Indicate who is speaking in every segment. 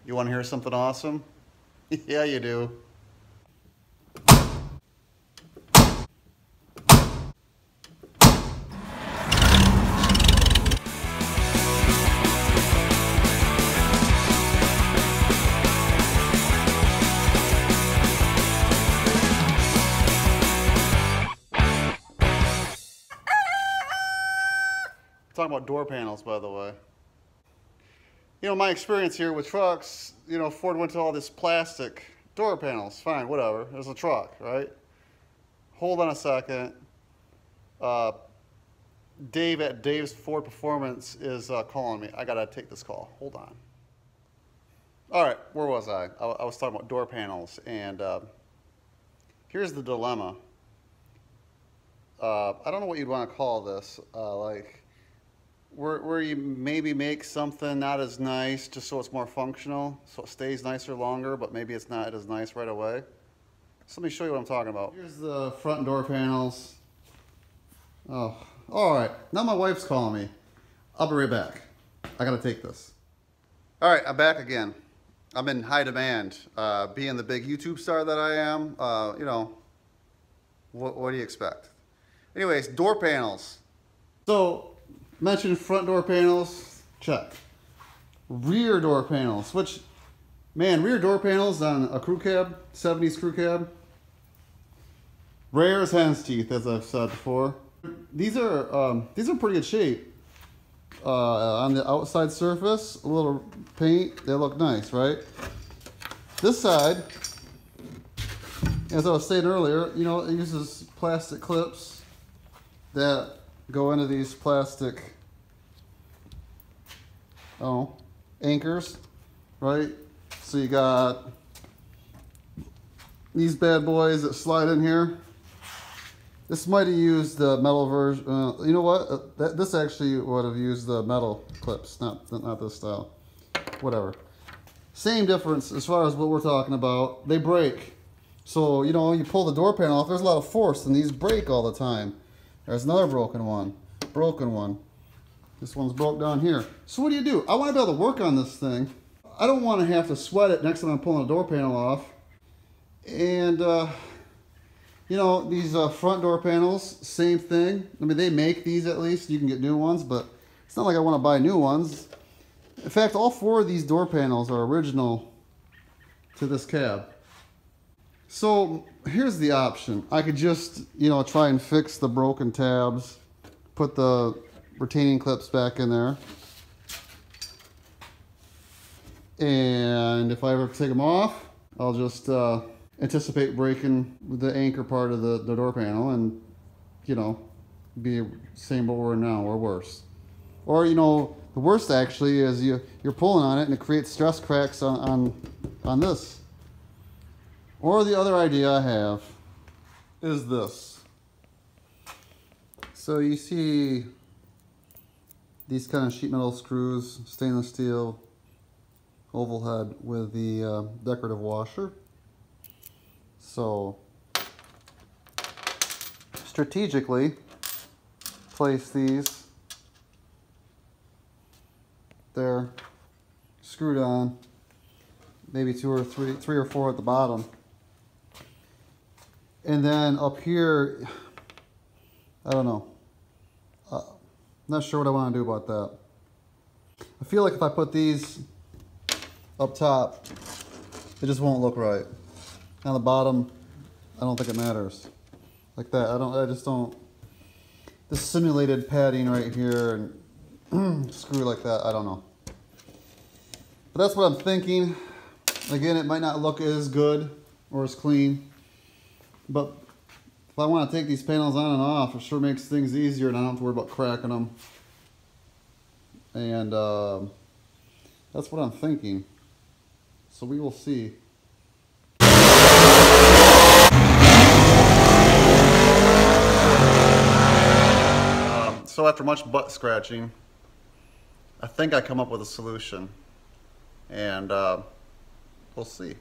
Speaker 1: You want to hear something awesome? Yeah, you do. Talking about door panels, by the way. You know, my experience here with trucks, you know, Ford went to all this plastic door panels. Fine, whatever. It's a truck, right? Hold on a second. Dave at Dave's Ford Performance is calling me. I gotta take this call. Hold on. All right, where was I? I was talking about door panels, and here's the dilemma. I don't know what you'd want to call this. Like, where you maybe make something not as nice just so it's more functional, so it stays nicer longer, but maybe it's not as nice right away. So let me show you what I'm talking about. Here's the front door panels. Oh, all right. Now my wife's calling me. I'll be right back. I gotta take this. All right, I'm back again. I'm in high demand. Being the big YouTube star that I am, you know, what do you expect? Anyways, door panels. So, mentioned front door panels, check. Rear door panels, which, man, rear door panels on a crew cab, 70s crew cab, rare as hen's teeth, as I've said before. These are pretty good shape. On the outside surface, a little paint, they look nice, right? This side, as I was saying earlier, you know, it uses plastic clips that go into these plastic, anchors, right? So you got these bad boys that slide in here. This might have used the metal version. You know what? This actually would have used the metal clips, not this style. Whatever. Same difference as far as what we're talking about. They break. So, you know, you pull the door panel off, there's a lot of force, and these break all the time. There's another broken one. This one's broke down here. So what do? I want to be able to work on this thing. I don't want to have to sweat it next time I'm pulling a door panel off. And, you know, these front door panels, same thing. I mean, they make these at least. You can get new ones, but it's not like I want to buy new ones. In fact, all 4 of these door panels are original to this cab. So here's the option. I could just, you know, try and fix the broken tabs, put the retaining clips back in there. And if I ever take them off, I'll just anticipate breaking the anchor part of the door panel and, you know, be same what we're in now or worse. Or, you know, the worst actually is you're pulling on it and it creates stress cracks on this. Or the other idea I have is this. So you see these kind of sheet metal screws, stainless steel, oval head with the decorative washer. So strategically place these there, screwed on, maybe three or four at the bottom. And then up here, I don't know. Not sure what I want to do about that. I feel like if I put these up top, it just won't look right. On the bottom, I don't think it matters. Like that, I just don't. This simulated padding right here and screw like that, I don't know. But that's what I'm thinking. Again, it might not look as good or as clean. But if I want to take these panels on and off, it sure makes things easier and I don't have to worry about cracking them. And that's what I'm thinking. So we will see. So after much butt scratching, I think I come up with a solution. And we'll see.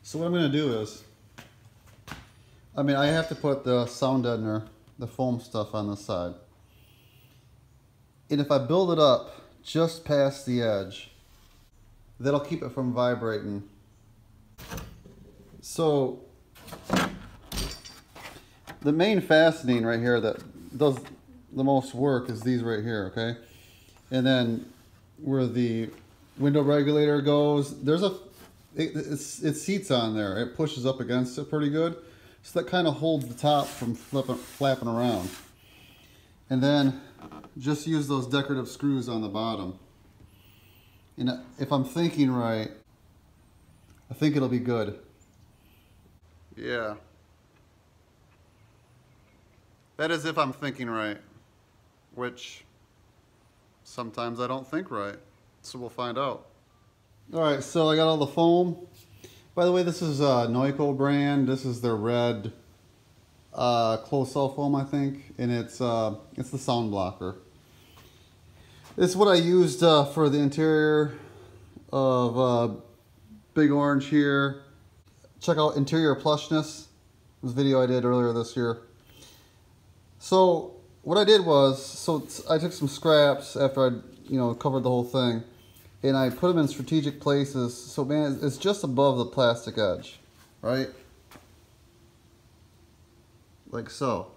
Speaker 1: So what I'm going to do is, I have to put the sound deadener, the foam stuff on the side. And if I build it up just past the edge, That'll keep it from vibrating. So the main fastening right here that does the most work is these right here, okay? And then where the window regulator goes, there's it seats on there. It pushes up against it pretty good. So that kind of holds the top from flapping around. And then just use those decorative screws on the bottom. And if I'm thinking right, I think it'll be good. Yeah. That is if I'm thinking right, which sometimes I don't think right. So we'll find out. All right, so I got all the foam. By the way, this is Neuco brand. This is their red closed cell foam, I think, and it's the sound blocker. It's what I used for the interior of Big Orange here. Check out Interior Plushness. This video I did earlier this year. So what I did was, I took some scraps after I covered the whole thing, and I put them in strategic places. So man, it's just above the plastic edge, right? Like so.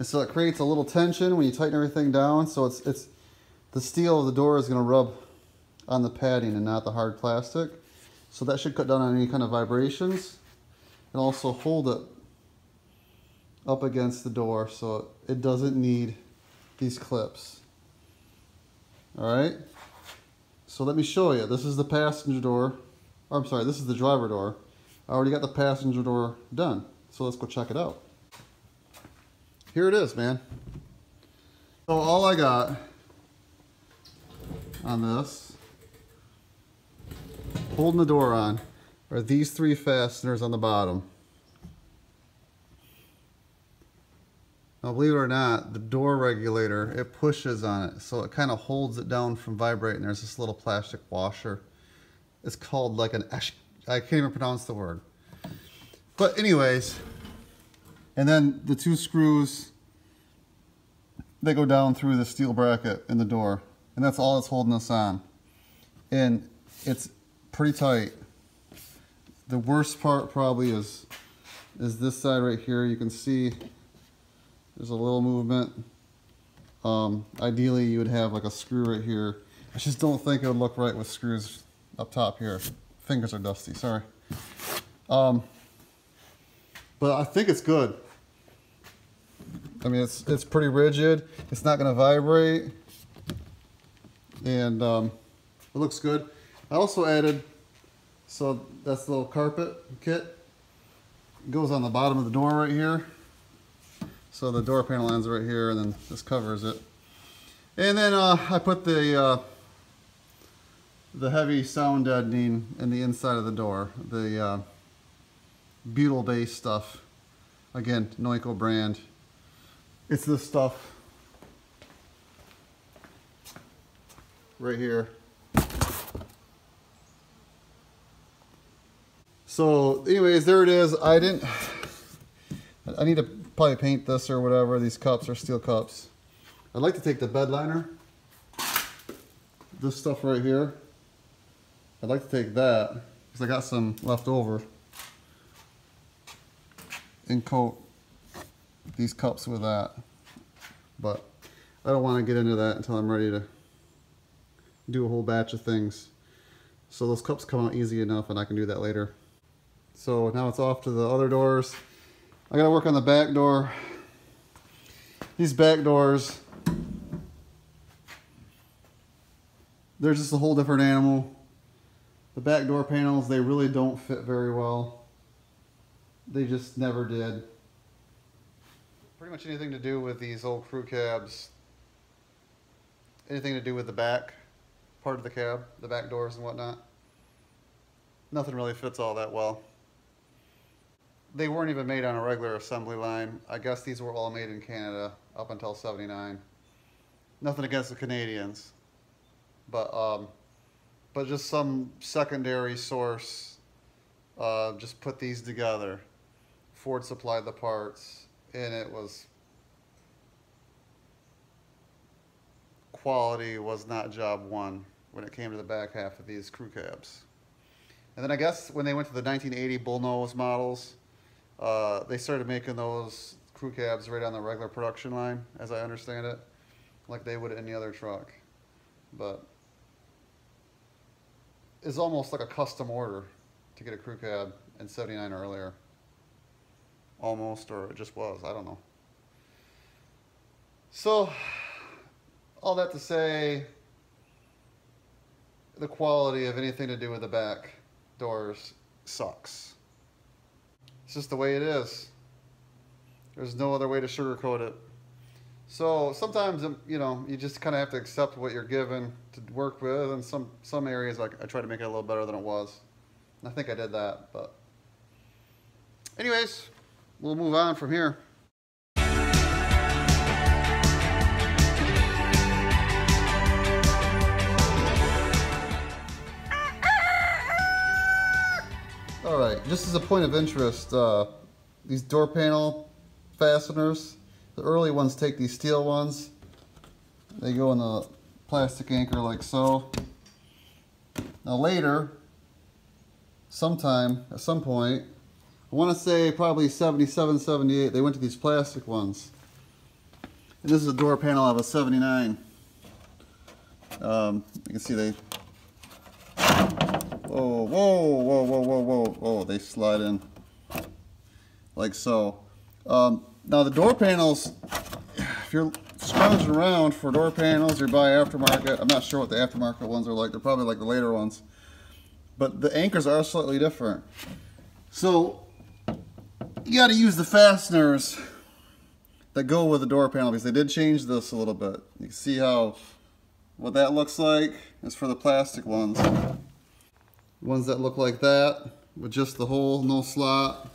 Speaker 1: And so it creates a little tension when you tighten everything down. So it's the steel of the door is going to rub on the padding and not the hard plastic. So that should cut down on any kind of vibrations, and also hold it up against the door so it doesn't need these clips. Alright, so let me show you. This is the passenger door, or I'm sorry, this is the driver door. I already got the passenger door done, so let's go check it out. Here it is, man. So all I got on this, holding the door on, are these three fasteners on the bottom. Now, believe it or not, the door regulator, it pushes on it, so it kind of holds it down from vibrating. There's this little plastic washer. It's called like an I can't even pronounce the word. But anyways, and then the two screws, they go down through the steel bracket in the door, and that's all that's holding us on. And it's pretty tight. The worst part probably is this side right here. You can see there's a little movement. Ideally you would have like a screw right here. I just don't think it would look right with screws up top here. Fingers are dusty, sorry. But I think it's good. I mean, it's pretty rigid. It's not gonna vibrate. And it looks good. I also added, so that's the little carpet kit. It goes on the bottom of the door right here. So the door panel ends right here, and then this covers it. And then I put the heavy sound deadening in the inside of the door. The butyl-based stuff. Again, Neuco brand. It's this stuff right here. So anyways, there it is. I need to probably paint this or whatever. These cups are steel cups. I'd like to take the bed liner, this stuff right here. I'd like to take that because I got some left over, and coat these cups with that. But I don't want to get into that until I'm ready to do a whole batch of things. So those cups come out easy enough, and I can do that later. So now it's off to the other doors. I gotta work on the back door. These back doors, they're just a whole different animal. The back door panels, they really don't fit very well. They just never did. Pretty much anything to do with these old crew cabs, anything to do with the back part of the cab, the back doors and whatnot, nothing really fits all that well. They weren't even made on a regular assembly line. I guess these were all made in Canada up until '79. Nothing against the Canadians, but just some secondary source just put these together. Ford supplied the parts, and it was quality was not job one. when it came to the back half of these crew cabs. And then I guess when they went to the 1980 bullnose models, they started making those crew cabs right on the regular production line, as I understand it, like they would any other truck. But it's almost like a custom order to get a crew cab in '79 or earlier. Almost, or it just was, I don't know. So, all that to say, the quality of anything to do with the back doors sucks. It's just the way it is. There's no other way to sugarcoat it. So sometimes, you know, you just kind of have to accept what you're given to work with, and some areas I try to make it a little better than it was. And I think I did that, but anyways, we'll move on from here. All right, just as a point of interest, these door panel fasteners, the early ones take these steel ones, they go in the plastic anchor like so. Now later, at some point, I want to say probably 77, 78, they went to these plastic ones. And this is a door panel of a 79. You can see they, whoa, they slide in like so. Now the door panels, if you're scrounging around for door panels, you buy aftermarket. I'm not sure what the aftermarket ones are like. They're probably like the later ones. But the anchors are slightly different. So you got to use the fasteners that go with the door panel, because they did change this a little bit. You can see what that looks like is for the plastic ones. Ones that look like that with just the hole, no slot,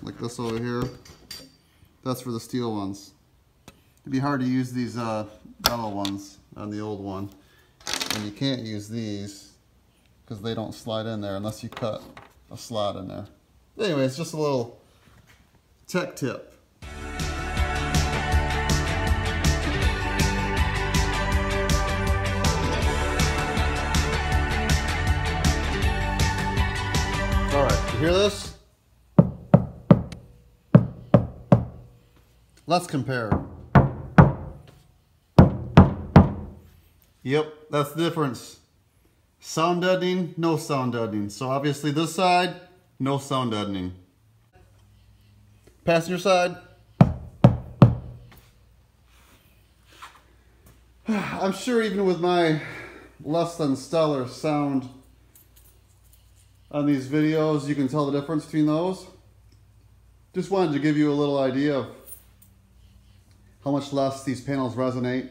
Speaker 1: like this over here, that's for the steel ones. It'd be hard to use these metal ones on the old one, and you can't use these because they don't slide in there unless you cut a slot in there. Anyway, it's just a little tech tip. All right, you hear this? Let's compare. Yep, that's the difference. Sound deadening, no sound deadening. So obviously this side, no sound deadening. Passenger side. I'm sure even with my less than stellar sound on these videos, you can tell the difference between those. Just wanted to give you a little idea of how much less these panels resonate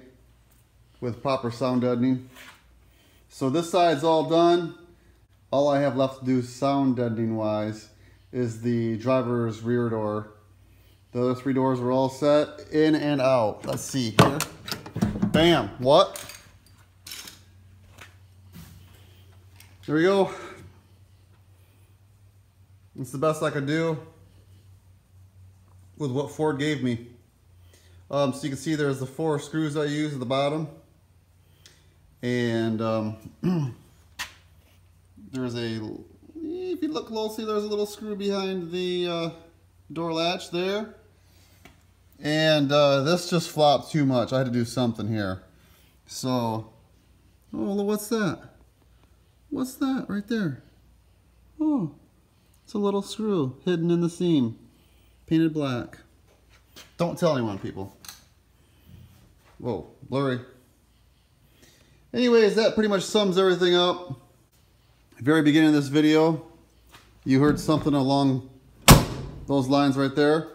Speaker 1: with proper sound deadening. So this side's all done. All I have left to do sound deadening wise is the driver's rear door. The other three doors are all set, in and out. Let's see here. Bam, what? There we go. It's the best I could do with what Ford gave me. So you can see there's the 4 screws I use at the bottom. And there's if you look closely, there's a little screw behind the door latch there. And this just flopped too much. I had to do something here. So, oh, what's that? What's that right there? Oh, it's a little screw hidden in the seam, painted black. Don't tell anyone, people. Whoa, blurry. Anyways, that pretty much sums everything up. Very beginning of this video, you heard something along those lines right there.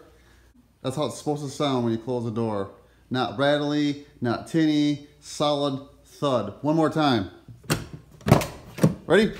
Speaker 1: That's how it's supposed to sound when you close the door. Not rattly, not tinny, solid thud. One more time. Ready?